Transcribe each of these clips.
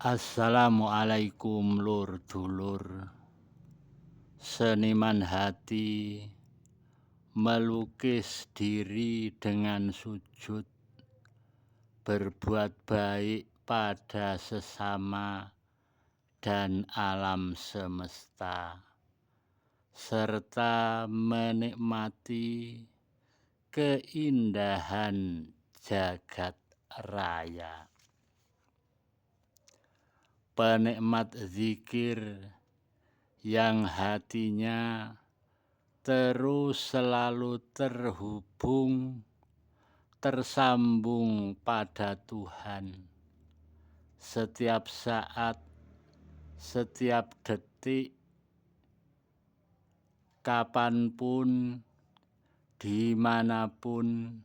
Assalamualaikum lur dulur. Seniman hati melukis diri dengan sujud, berbuat baik pada sesama dan alam semesta, serta menikmati keindahan jagat raya. Penikmat zikir yang hatinya terus selalu tersambung pada Tuhan. Setiap saat, setiap detik, kapanpun, dimanapun,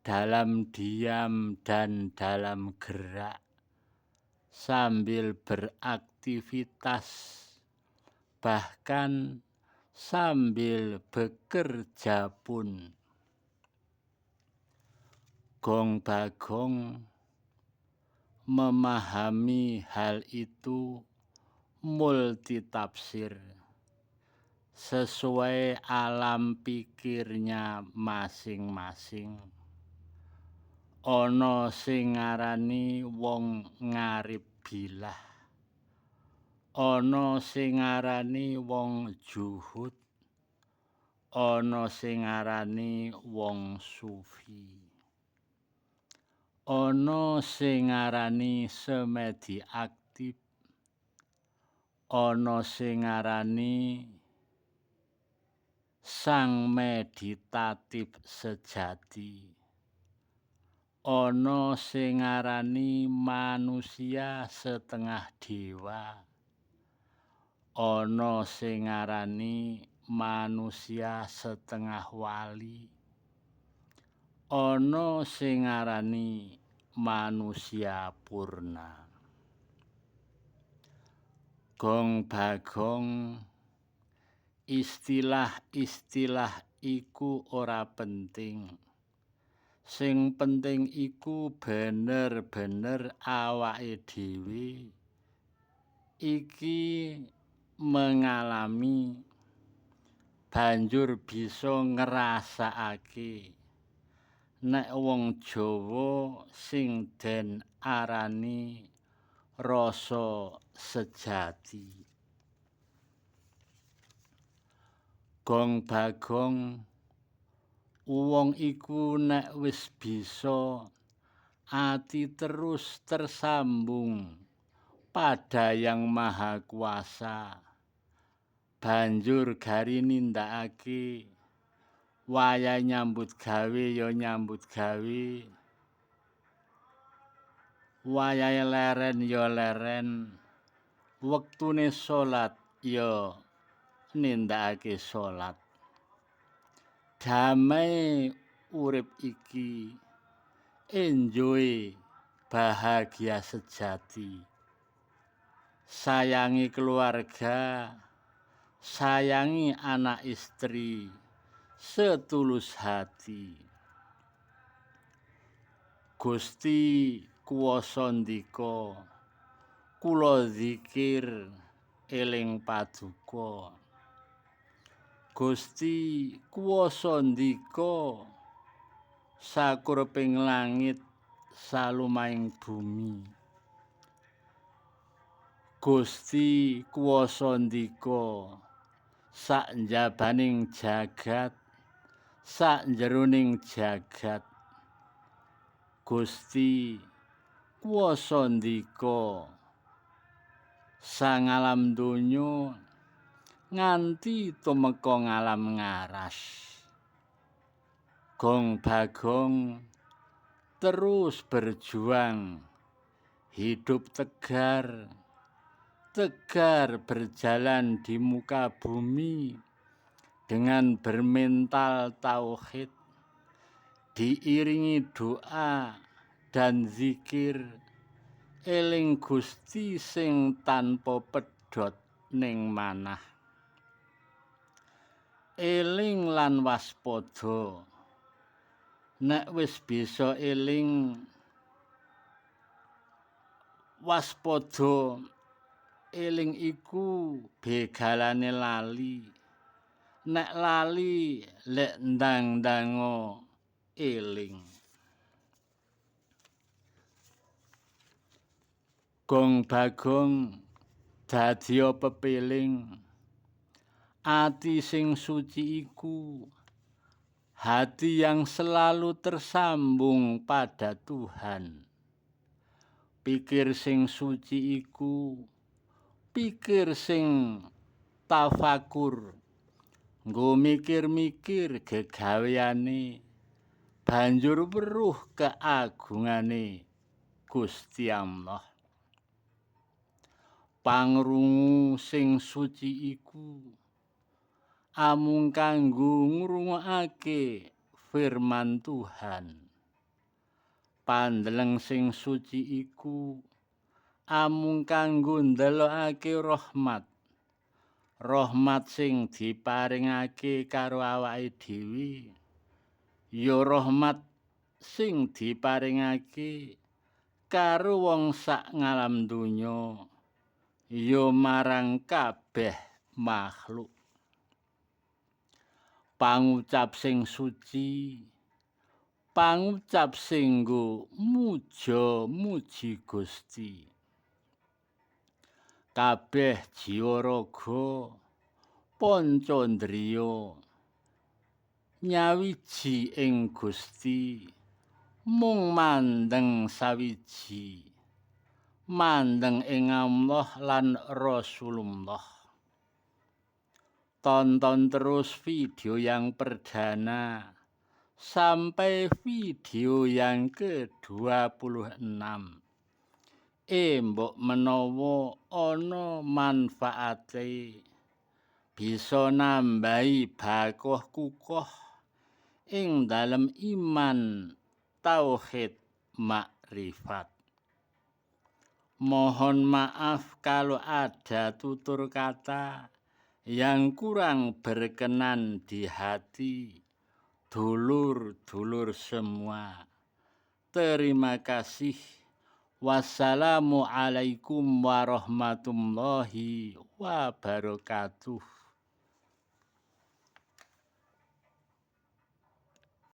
dalam diam dan dalam gerak, sambil beraktivitas, bahkan sambil bekerja pun. Gong Bagong memahami hal itu multitafsir sesuai alam pikirnya masing-masing. Ana sing ngarani wong ngarip bilah, ana sing ngarani wong juhud, ana sing ngarani wong sufi, ana sing ngarani semedi aktif, ana sing ngarani sang meditatif sejati, ana sing ngarani manusia setengah dewa, ana sing ngarani manusia setengah wali, ana sing ngarani manusia purna. Gong Bagong, istilah-istilah iku ora penting. Sing penting iku bener-bener awake dhewe iki mengalami, banjur bisa ngrasakake nek wong Jawa sing den arani rasa sejati. Gong Bagong, wong iku nek wis bisa ati terus tersambung pada Yang Maha Kuasa, banjur gari nindakake, wayah nyambut gawe ya nyambut gawe, wayahe leren ya leren, wektune salat ya nindakake salat. Damai urip iki, enjoy bahagia sejati. Sayangi keluarga, sayangi anak istri, setulus hati. Gusti kuwasa ndika, kula zikir eling paduka. Gusti kuwasa ndika, sakureping langit salumahing bumi. Gusti kuwasa ndika, sak njabaning jagat, sak jeroning jagat. Gusti kuwasa ndika, sang alam donya nganti tumeka ngalam ngaras. Gong Bagong terus berjuang, hidup tegar berjalan di muka bumi dengan bermental tauhid, diiringi doa dan zikir, eling Gusti sing tanpa pedhot ning manah. Eling lan waspada, nek wis bisa eling, waspada eling iku begalane lali. Nek lali lek ndang-ndango eling. Gong Bagong dadya pepeling. Ati sing suci iku hati yang selalu tersambung pada Tuhan. Pikir sing suci iku pikir sing tafakur. Nggo mikir-mikir gegaweane banjur weruh keagungane Gusti Allah. Pangrungu sing suci iku amung kanggo ngrungokake firman Tuhan. Pandeleng sing suci iku amung kanggo ndelokake rahmat. Rahmat sing diparingake karo awake dhewe ya rahmat sing diparingake karo wong sak ngalam donya ya marang kabeh makhluk. Pangucap sing suci pangucap sing nggo muja-muji Gusti. Kabeh jiwa raga pancandriya nyawiji ing Gusti mung mandeng sawiji mandeng ing Allah lan Rasulullah. Tonton terus video yang perdana sampai video yang ke-26. Mbok menawa ana manfaate bisa nambahi bakoh kukoh ing dalem iman tauhid makrifat. Mohon maaf kalau ada tutur kata yang kurang berkenan di hati dulur-dulur semua. Terima kasih. Wassalamualaikum warahmatullahi wabarakatuh.